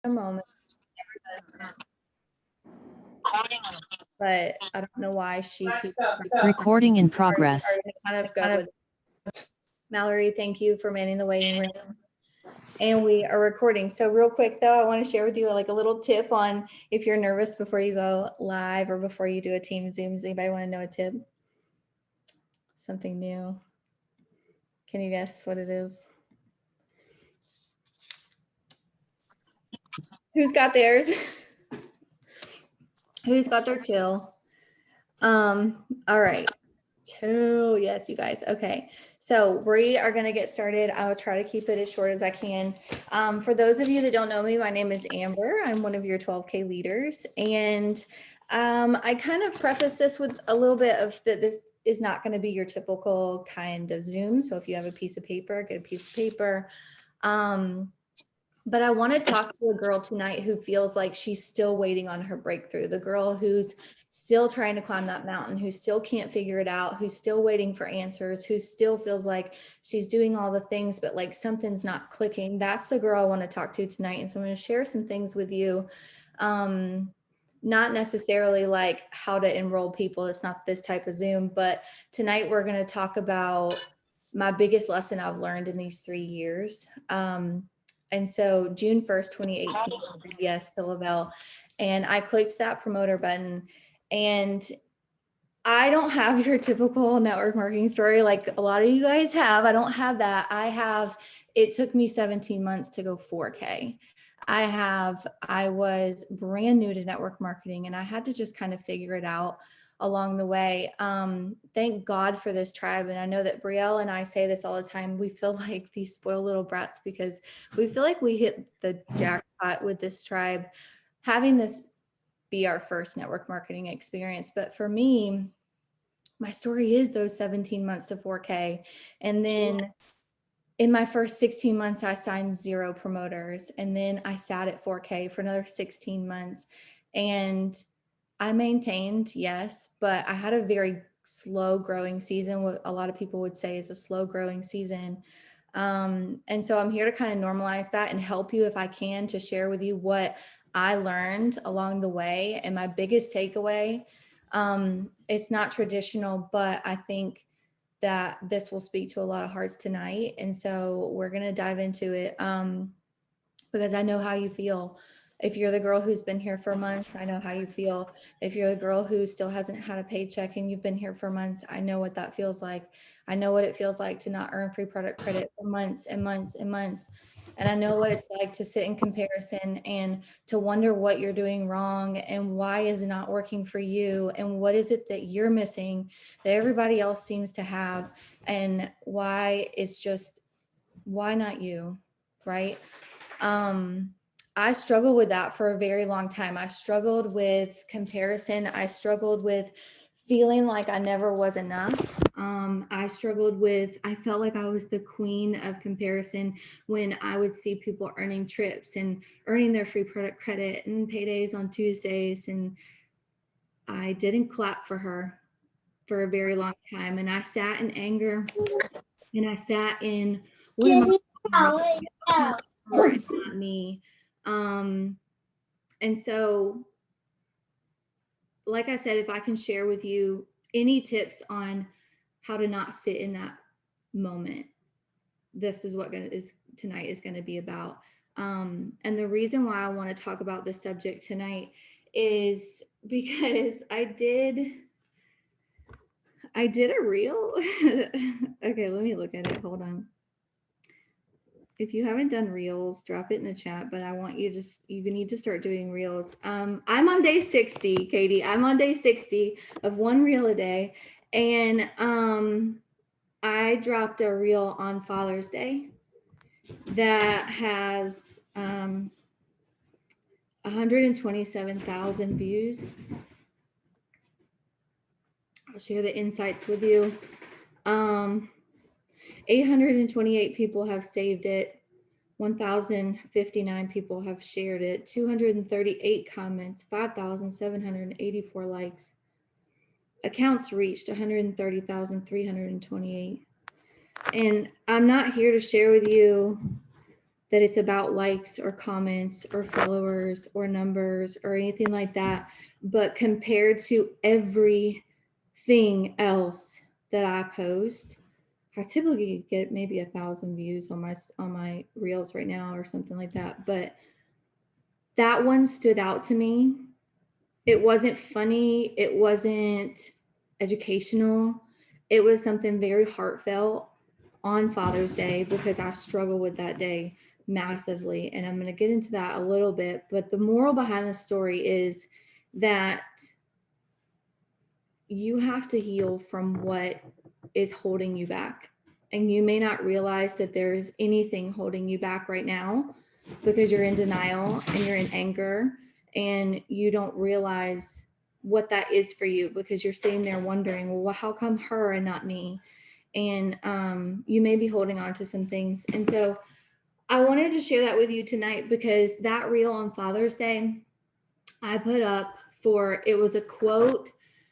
a moment, but I don't know why she keeps Recording in progress. kind of go with Mallory. Thank you for manning the waiting room. And we are recording. So real quick though, I want to share with you like a little tip on if you're nervous before you go live or before you do a team Zooms. Anybody want to know a tip? Something new. Can you guess what it is? Who's got theirs? Who's got their chill? All right. Chill. Yes, you guys. Okay. So we are going to get started. I will try to keep it as short as I can. For those of you that don't know me, my name is Amber. I'm one of your 12K leaders. And I kind of preface this with a little bit of that this is not going to be your typical kind of Zoom. So if you have a piece of paper, get a piece of paper. But I want to talk to a girl tonight who feels like she's still waiting on her breakthrough. The girl who's still trying to climb that mountain, who still can't figure it out, who's still waiting for answers, who still feels like she's doing all the things, but like something's not clicking. That's the girl I want to talk to tonight. And so I'm going to share some things with you. Not necessarily like how to enroll people. It's not this type of Zoom, but tonight we're going to talk about my biggest lesson I've learned in these 3 years. And so June 1st, 2018, I said yes to Lavelle, and I clicked that promoter button. And I don't have your typical network marketing story like a lot of you guys have. I don't have that. It took me 17 months to go 4K. I was brand new to network marketing and I had to just kind of figure it out along the way. Thank God for this tribe. And I know that Brielle and I say this all the time. We feel like these spoiled little brats because we feel like we hit the jackpot with this tribe, having this be our first network marketing experience. But for me, my story is those 17 months to 4K. And then in my first 16 months, I signed 0 promoters. And then I sat at 4K for another 16 months. And I maintained, yes, but I had a very slow growing season. What a lot of people would say is a slow growing season. And so I'm here to kind of normalize that and help you if I can to share with you what I learned along the way. And my biggest takeaway, it's not traditional, but I think that this will speak to a lot of hearts tonight. And so we're going to dive into it because I know how you feel. If you're the girl who's been here for months, I know how you feel. If you're the girl who still hasn't had a paycheck and you've been here for months, I know what that feels like. I know what it feels like to not earn free product credit for months and months and months. And I know what it's like to sit in comparison and to wonder what you're doing wrong and why is it not working for you and what is it that you're missing that everybody else seems to have and why not you, right? I struggled with that for a very long time. I struggled with comparison. I struggled with feeling like I never was enough. I felt like I was the queen of comparison when I would see people earning trips and earning their free product credit and paydays on Tuesdays. And I didn't clap for her for a very long time. And I sat in anger and I sat in, what am I doing? Not me. And so, like I said, if I can share with you any tips on how to not sit in that moment, this is what tonight is going to be about. And the reason why I want to talk about this subject tonight is because I did a reel. Okay, let me look at it. Hold on. If you haven't done reels, drop it in the chat, but I want you need to start doing reels. I'm on day 60, Katie. I'm on day 60 of 1 reel a day. And I dropped a reel on Father's Day that has 127,000 views. I'll share the insights with you. 828 people have saved it. 1,059 people have shared it. 238 comments, 5,784 likes. Accounts reached 130,328. And I'm not here to share with you that it's about likes or comments or followers or numbers or anything like that. But compared to everything else that I post, I typically get maybe 1,000 views on my reels right now or something like that. But that one stood out to me. It wasn't funny. It wasn't educational. It was something very heartfelt on Father's Day because I struggle with that day massively. And I'm going to get into that a little bit. But the moral behind the story is that you have to heal from what is holding you back. And you may not realize that there's anything holding you back right now because you're in denial and you're in anger and you don't realize what that is for you because you're sitting there wondering, well, how come her and not me? And you may be holding on to some things. And so I wanted to share that with you tonight because that reel on Father's Day I put up for it was a quote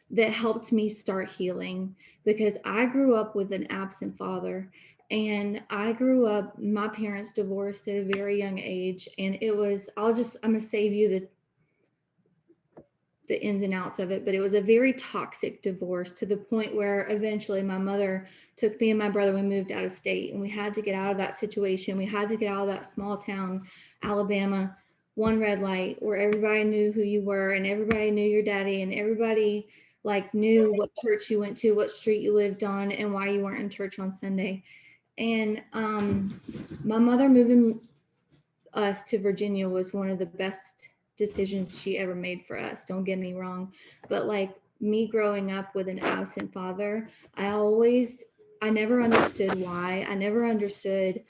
that helped me start healing because I grew up with an absent father and I grew up my parents divorced at a very young age and it was I'm going to save you the ins and outs of it, but it was a very toxic divorce to the point where eventually my mother took me and my brother, we moved out of state and we had to get out of that situation. We had to get out of that small town, Alabama, one red light where everybody knew who you were and everybody knew your daddy and everybody like knew what church you went to, what street you lived on and why you weren't in church on Sunday. And my mother moving us to Virginia was one of the best decisions she ever made for us. Don't get me wrong. But like me growing up with an absent father, I never understood why. I never understood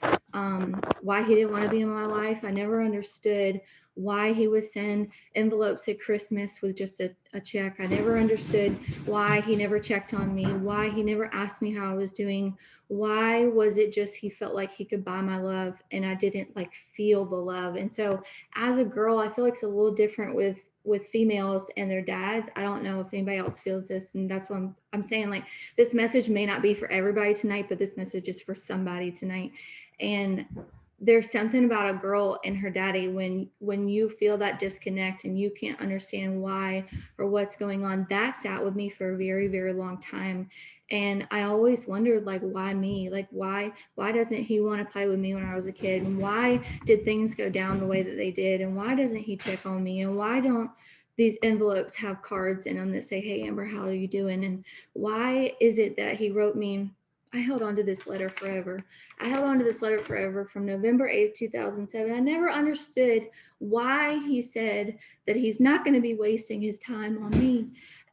why he didn't want to be in my life. I never understood why he would send envelopes at Christmas with just a check. I never understood why he never checked on me, why he never asked me how I was doing. Why was it just he felt like he could buy my love and I didn't like feel the love? And so as a girl, I feel like it's a little different with females and their dads. I don't know if anybody else feels this, and that's what I'm saying. Like this message may not be for everybody tonight, but this message is for somebody tonight. And there's something about a girl and her daddy when you feel that disconnect and you can't understand why or what's going on. That sat with me for a very, very long time. And I always wondered, like, why me? Like, why doesn't he want to play with me when I was a kid? And why did things go down the way that they did? And why doesn't he check on me? And why don't these envelopes have cards in them that say, hey, Amber, how are you doing? And why is it that he wrote me? I held on to this letter forever. I held on to this letter forever from November 8th, 2007. I never understood why he said that he's not going to be wasting his time on me.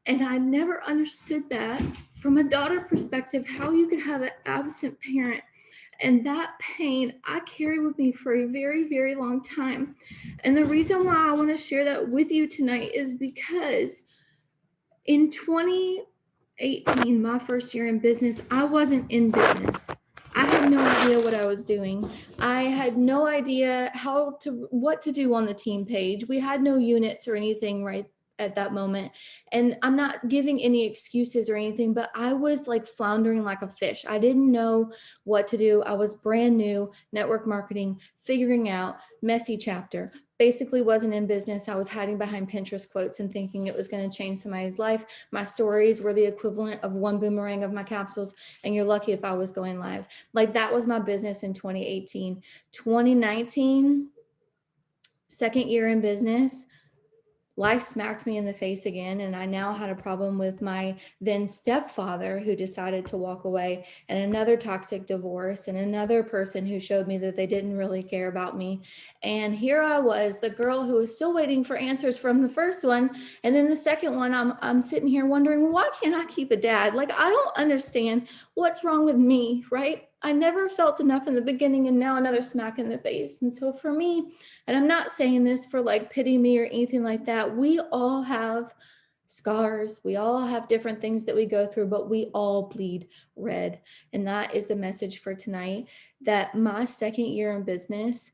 And I never understood that from a daughter perspective, how you could have an absent parent. And that pain I carry with me for a very, very long time. And the reason why I want to share that with you tonight is because in 2018, my first year in business, I wasn't in business. I had no idea what I was doing. I had no idea what to do on the team page. We had no units or anything right at that moment. And I'm not giving any excuses or anything, but I was like floundering like a fish. I didn't know what to do. I was brand new, network marketing, figuring out, messy chapter. Basically wasn't in business. I was hiding behind Pinterest quotes and thinking it was going to change somebody's life. My stories were the equivalent of one boomerang of my capsules, and you're lucky if I was going live. Like that was my business in 2018. 2019, second year in business, life smacked me in the face again. And I now had a problem with my then stepfather who decided to walk away, and another toxic divorce, and another person who showed me that they didn't really care about me. And here I was, the girl who was still waiting for answers from the first one. And then the second one, I'm sitting here wondering, why can't I keep a dad? Like, I don't understand what's wrong with me, right? I never felt enough in the beginning, and now another smack in the face. And so for me, and I'm not saying this for like pity me or anything like that. We all have scars. We all have different things that we go through, but we all bleed red. And that is the message for tonight, that my second year in business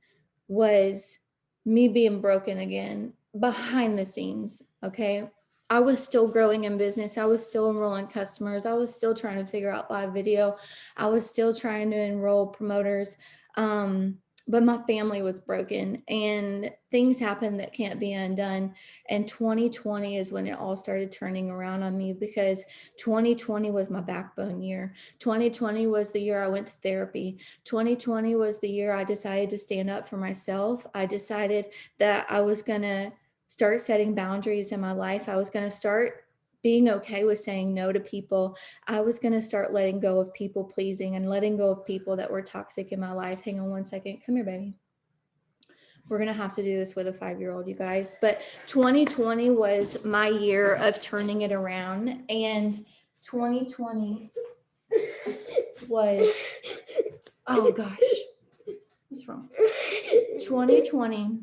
was me being broken again behind the scenes. Okay. I was still growing in business. I was still enrolling customers. I was still trying to figure out live video. I was still trying to enroll promoters. but my family was broken and things happened that can't be undone. And 2020 is when it all started turning around on me, because 2020 was my backbone year. 2020 was the year I went to therapy. 2020 was the year I decided to stand up for myself. I decided that I was going to start setting boundaries in my life. I was going to start being okay with saying no to people. I was going to start letting go of people pleasing and letting go of people that were toxic in my life. Hang on one second. Come here, baby. We're going to have to do this with a 5-year-old, you guys. But 2020 was my year of turning it around. And 2020 was, oh gosh, what's wrong? 2020.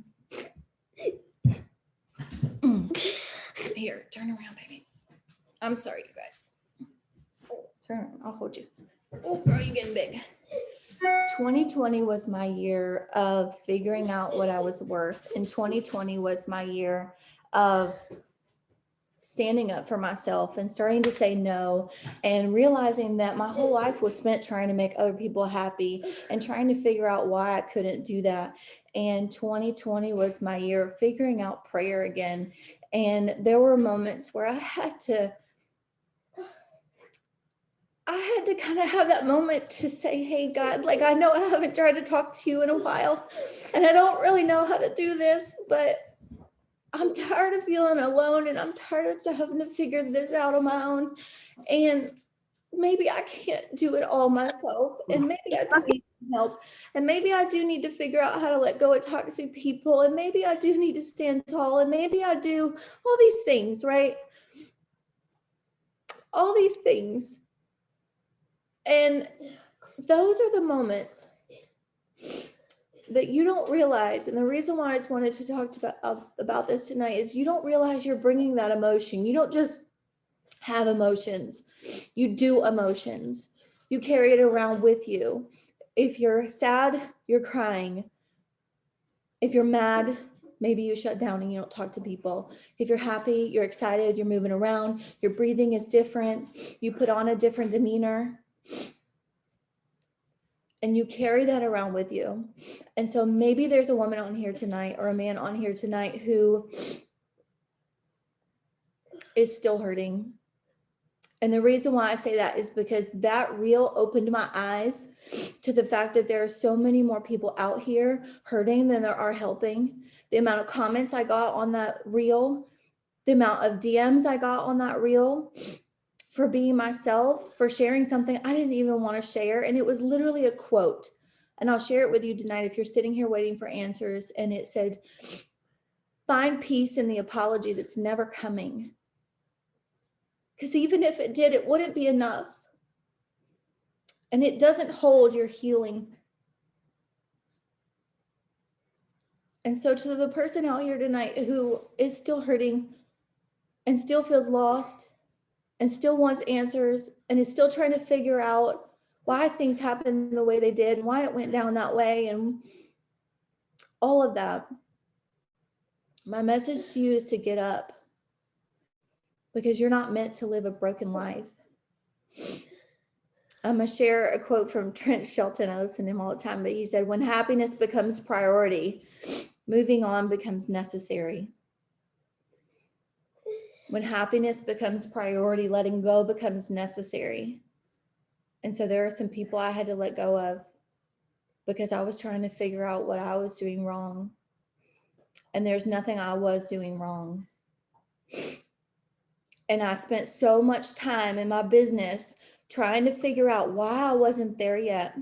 Here, turn around, baby. I'm sorry, you guys. Turn around. I'll hold you. Oh, girl, you're getting big. 2020 was my year of figuring out what I was worth. And 2020 was my year of standing up for myself and starting to say no, and realizing that my whole life was spent trying to make other people happy and trying to figure out why I couldn't do that. And 2020 was my year of figuring out prayer again. And there were moments where I had to kind of have that moment to say, hey, God, like, I know I haven't tried to talk to you in a while, and I don't really know how to do this, but I'm tired of feeling alone, and I'm tired of having to figure this out on my own. And maybe I can't do it all myself. And maybe I do need some help. And maybe I do need to figure out how to let go of toxic people. And maybe I do need to stand tall. And maybe I do all these things, right? All these things. And those are the moments that you don't realize. And the reason why I wanted to talk about this tonight is you don't realize you're bringing that emotion. You don't just have emotions, you do emotions. You carry it around with you. If you're sad, you're crying. If you're mad, maybe you shut down and you don't talk to people. If you're happy, you're excited, you're moving around, your breathing is different, you put on a different demeanor. And you carry that around with you. And so maybe there's a woman on here tonight or a man on here tonight who is still hurting. And the reason why I say that is because that reel opened my eyes to the fact that there are so many more people out here hurting than there are helping. The amount of comments I got on that reel, the amount of DMs I got on that reel, for being myself, for sharing something I didn't even want to share. And it was literally a quote. And I'll share it with you tonight if you're sitting here waiting for answers. And it said, find peace in the apology that's never coming. Because even if it did, it wouldn't be enough. And it doesn't hold your healing. And so to the person out here tonight who is still hurting and still feels lost and still wants answers and is still trying to figure out why things happened the way they did and why it went down that way and all of that, my message to you is to get up, because you're not meant to live a broken life. I'm going to share a quote from Trent Shelton. I listen to him all the time, but he said, when happiness becomes priority, moving on becomes necessary. When happiness becomes priority, letting go becomes necessary. And so there are some people I had to let go of because I was trying to figure out what I was doing wrong. And there's nothing I was doing wrong. And I spent so much time in my business trying to figure out why I wasn't there yet.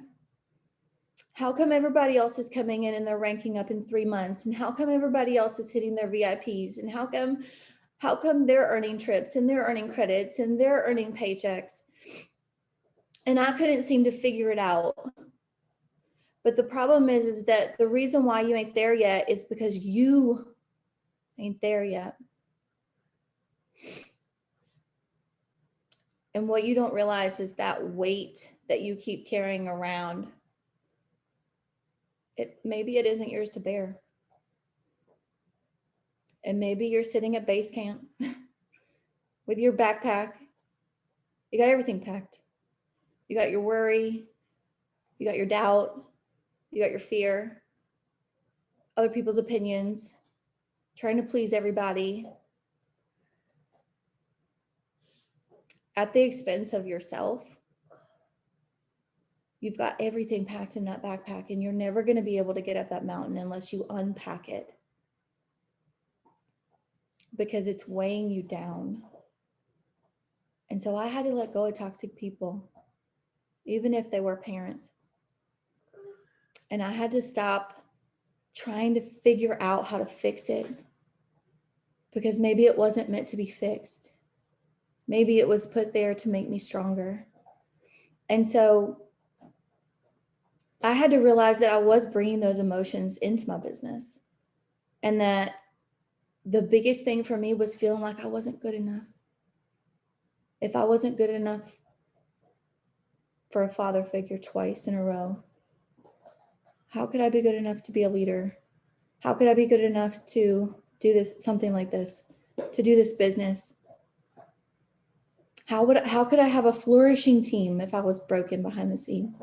How come everybody else is coming in and they're ranking up in 3 months? And how come everybody else is hitting their VIPs? And how come they're earning trips and they're earning credits and they're earning paychecks? And I couldn't seem to figure it out. But the problem is that the reason why you ain't there yet is because you ain't there yet. And what you don't realize is that weight that you keep carrying around, maybe it isn't yours to bear. And maybe you're sitting at base camp with your backpack. You got everything packed. You got your worry, you got your doubt, you got your fear, other people's opinions, trying to please everybody at the expense of yourself, you've got everything packed in that backpack, and you're never going to be able to get up that mountain unless you unpack it, because it's weighing you down. And so I had to let go of toxic people, even if they were parents. And I had to stop trying to figure out how to fix it, because maybe it wasn't meant to be fixed. Maybe it was put there to make me stronger. And so I had to realize that I was bringing those emotions into my business, and that the biggest thing for me was feeling like I wasn't good enough. If I wasn't good enough for a father figure twice in a row, how could I be good enough to be a leader? How could I be good enough to do this, something like this, to do this business? How could I have a flourishing team if I was broken behind the scenes?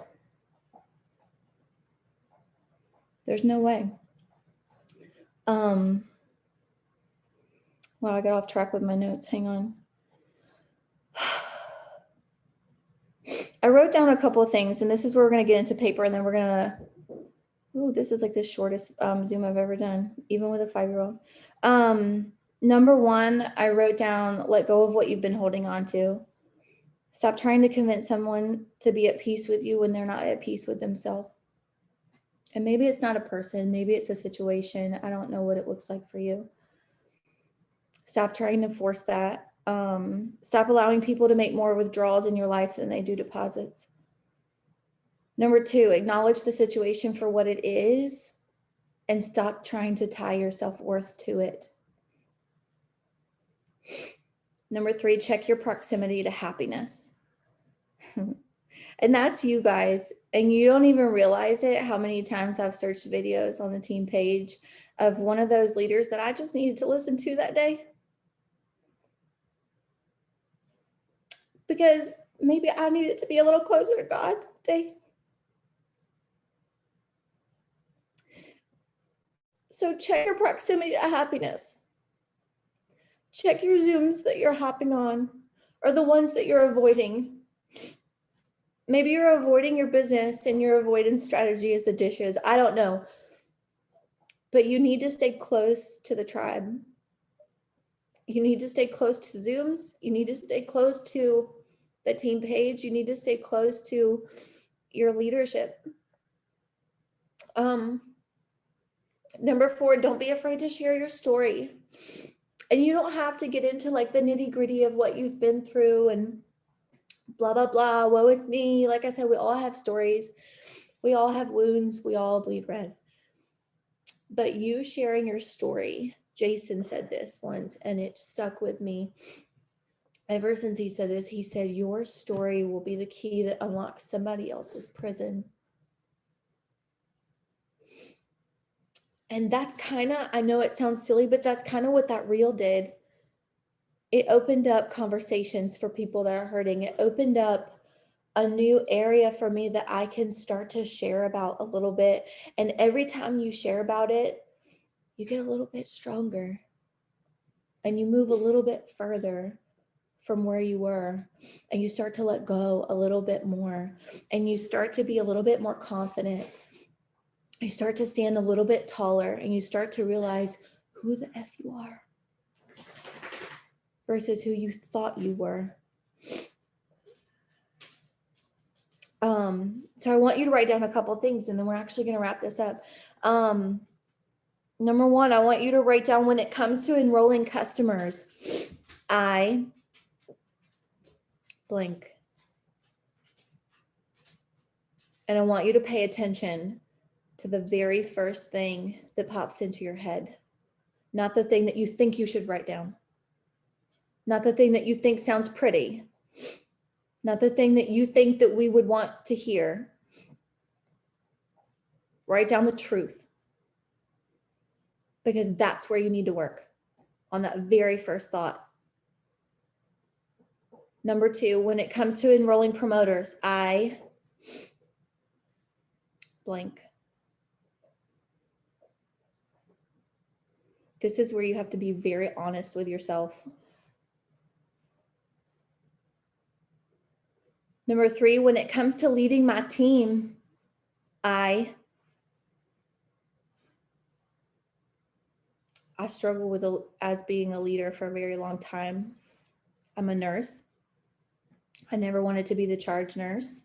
There's no way. Well, I got off track with my notes. Hang on. I wrote down a couple of things, and this is where we're going to get into paper, and then we're going to, this is like the shortest Zoom I've ever done, even with a 5-year-old. Number one, I wrote down, let go of what you've been holding on to. Stop trying to convince someone to be at peace with you when they're not at peace with themselves. And maybe it's not a person, maybe it's a situation. I don't know what it looks like for you. Stop trying to force that. Stop allowing people to make more withdrawals in your life than they do deposits. Number two, acknowledge the situation for what it is and stop trying to tie your self-worth to it. Number three, check your proximity to happiness. And that's you guys. And you don't even realize it, how many times I've searched videos on the team page of one of those leaders that I just needed to listen to that day. Because maybe I needed to be a little closer to God today. So check your proximity to happiness. Check your Zooms that you're hopping on, or the ones that you're avoiding. Maybe you're avoiding your business and your avoidance strategy is the dishes. I don't know. But you need to stay close to the tribe. You need to stay close to Zooms. You need to stay close to the team page. You need to stay close to your leadership. Number four, don't be afraid to share your story. And you don't have to get into like the nitty gritty of what you've been through and blah, blah, blah. Woe is me. Like I said, we all have stories. We all have wounds. We all bleed red. But you sharing your story, Jason said this once, and it stuck with me. Ever since he said this, he said, your story will be the key that unlocks somebody else's prison. And that's kind of, I know it sounds silly, but that's kind of what that reel did. It opened up conversations for people that are hurting. It opened up a new area for me that I can start to share about a little bit. And every time you share about it, you get a little bit stronger and you move a little bit further from where you were, and you start to let go a little bit more, and you start to be a little bit more confident. You start to stand a little bit taller, and you start to realize who the F you are versus who you thought you were. So I want you to write down a couple things, and then we're actually going to wrap this up. Number one, I want you to write down, when it comes to enrolling customers, I blank. And I want you to pay attention to the very first thing that pops into your head, not the thing that you think you should write down, not the thing that you think sounds pretty, not the thing that you think that we would want to hear. Write down the truth, because that's where you need to work, on that very first thought. Number two, when it comes to enrolling promoters, I blank. This is where you have to be very honest with yourself. Number 3, when it comes to leading my team, I struggle with as being a leader for a very long time. I'm a nurse. I never wanted to be the charge nurse.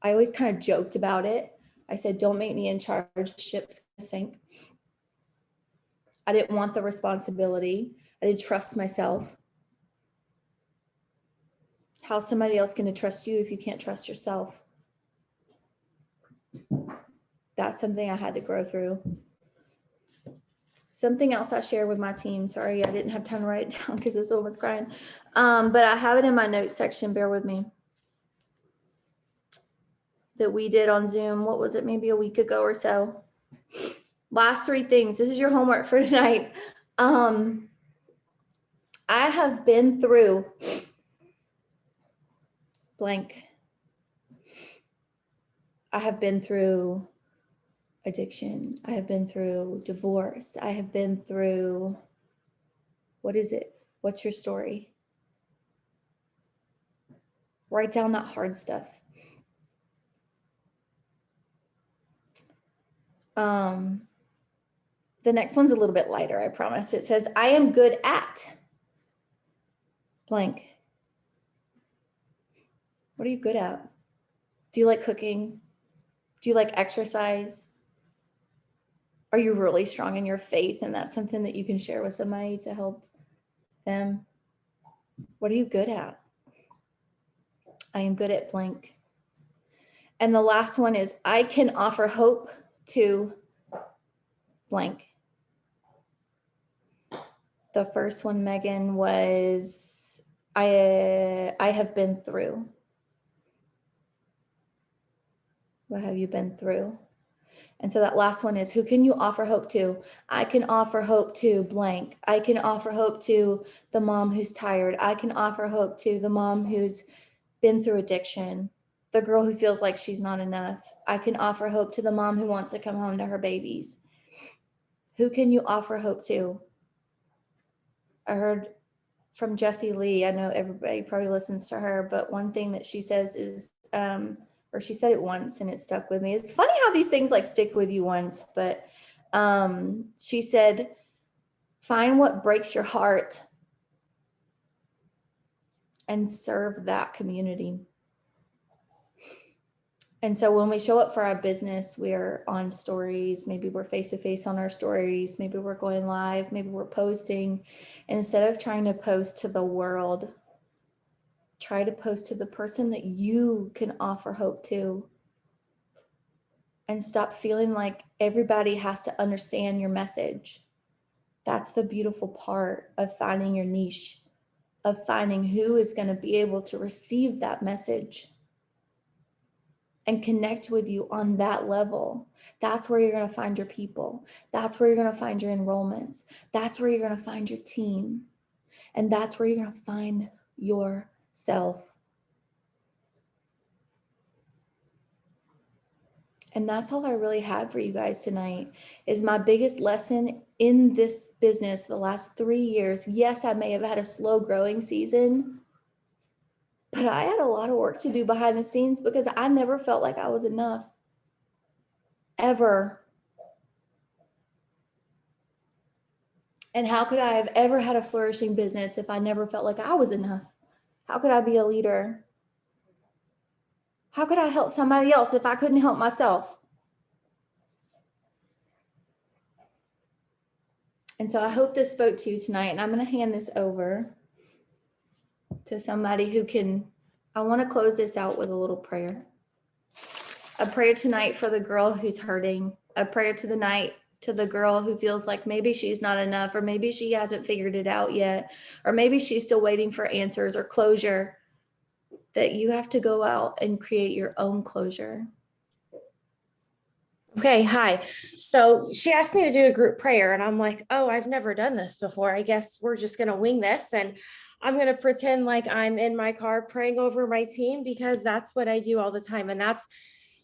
I always kind of joked about it. I said, don't make me in charge, the ship's gonna sink. I didn't want the responsibility. I didn't trust myself. How's somebody else going to trust you if you can't trust yourself? That's something I had to grow through. Something else I share with my team. Sorry, I didn't have time to write it down because this one was crying. But I have it in my notes section. Bear with me. That we did on Zoom. What was it? Maybe a week ago or so. Last 3 things. This is your homework for tonight. I have been through blank. I have been through addiction. I have been through divorce. I have been through, what is it? What's your story? Write down that hard stuff. The next one's a little bit lighter, I promise. It says, I am good at blank. What are you good at? Do you like cooking? Do you like exercise? Are you really strong in your faith? And that's something that you can share with somebody to help them. What are you good at? I am good at blank. And the last one is, I can offer hope to blank. The first one, Megan, was, I have been through. What have you been through? And so that last one is, who can you offer hope to? I can offer hope to blank. I can offer hope to the mom who's tired. I can offer hope to the mom who's been through addiction, the girl who feels like she's not enough. I can offer hope to the mom who wants to come home to her babies. Who can you offer hope to? I heard from Jessie Lee. I know everybody probably listens to her, but one thing that she says is, or she said it once and it stuck with me. It's funny how these things like stick with you once, but she said, find what breaks your heart and serve that community. And so when we show up for our business, we're on stories, maybe we're face-to-face on our stories, maybe we're going live, maybe we're posting. Instead of trying to post to the world, try to post to the person that you can offer hope to. And stop feeling like everybody has to understand your message. That's the beautiful part of finding your niche, of finding who is going to be able to receive that message and connect with you on that level. That's where you're going to find your people. That's where you're going to find your enrollments. That's where you're going to find your team. And that's where you're going to find yourself. And that's all I really had for you guys tonight, is my biggest lesson in this business the last 3 years. Yes, I may have had a slow growing season, but I had a lot of work to do behind the scenes because I never felt like I was enough. Ever. And how could I have ever had a flourishing business if I never felt like I was enough? How could I be a leader? How could I help somebody else if I couldn't help myself? And so I hope this spoke to you tonight, and I'm going to hand this over to somebody who can. I want to close this out with a little prayer. A prayer tonight for the girl who's hurting. A prayer to the night to the girl who feels like maybe she's not enough, or maybe she hasn't figured it out yet, or maybe she's still waiting for answers or closure, that you have to go out and create your own closure. Okay, hi. So she asked me to do a group prayer, and I'm like, oh, I've never done this before. I guess we're just going to wing this, and I'm going to pretend like I'm in my car praying over my team, because that's what I do all the time. And that's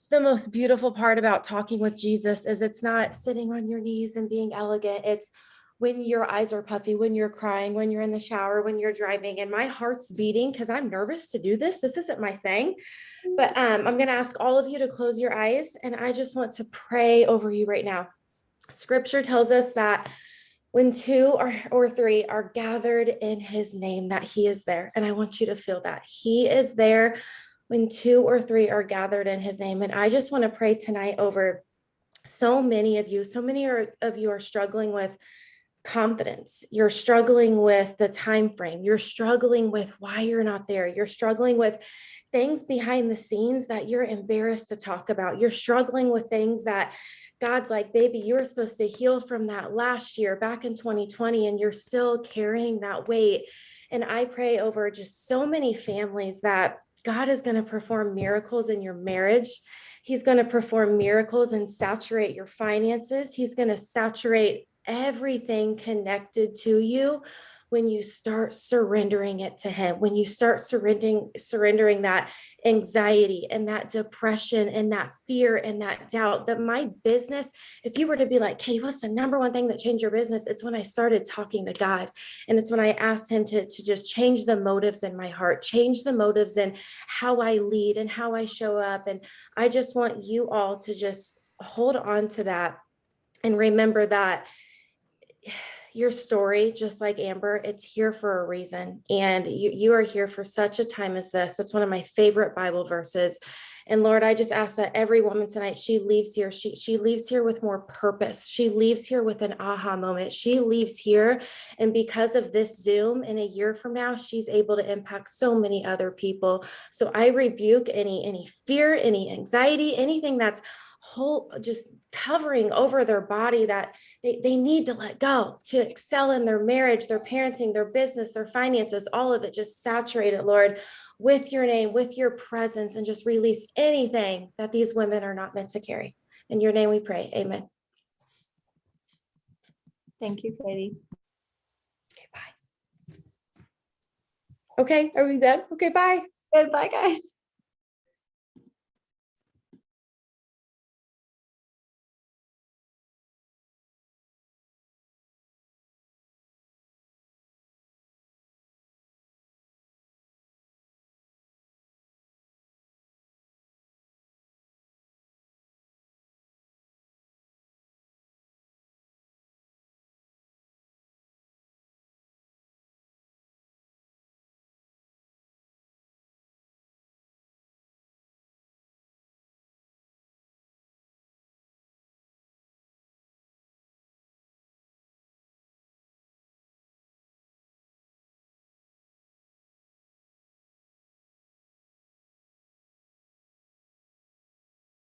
the most beautiful part about talking with Jesus, is it's not sitting on your knees and being elegant. It's when your eyes are puffy, when you're crying, when you're in the shower, when you're driving, and my heart's beating because I'm nervous to do this. This isn't my thing. But I'm going to ask all of you to close your eyes, and I just want to pray over you right now. Scripture tells us that when two or three are gathered in his name, that he is there. And I want you to feel that he is there when two or three are gathered in his name. And I just want to pray tonight over so many of you. So many of you are struggling with confidence. You're struggling with the time frame. You're struggling with why you're not there. You're struggling with things behind the scenes that you're embarrassed to talk about. You're struggling with things that God's like, baby, you were supposed to heal from that last year back in 2020, and you're still carrying that weight. And I pray over just so many families that God is going to perform miracles in your marriage. He's going to perform miracles and saturate your finances. He's going to saturate everything connected to you when you start surrendering it to him, when you start surrendering that anxiety and that depression and that fear and that doubt. That my business, if you were to be like, Katie, what's the number one thing that changed your business? It's when I started talking to God. And it's when I asked him to just change the motives in my heart, change the motives in how I lead and how I show up. And I just want you all to just hold on to that and remember that your story, just like Amber, it's here for a reason. And you are here for such a time as this. It's one of my favorite Bible verses. And Lord, I just ask that every woman tonight, she leaves here. She leaves here with more purpose. She leaves here with an aha moment. She leaves here. And because of this Zoom, in a year from now, she's able to impact so many other people. So I rebuke any fear, any anxiety, anything that's just covering over their body that they need to let go to excel in their marriage, their parenting, their business, their finances, all of it. Just saturate it, Lord, with your name, with your presence, and just release anything that these women are not meant to carry. In your name we pray. Amen. Thank you, Katie. Okay, bye. Okay, are we done? Okay, bye. Goodbye, guys.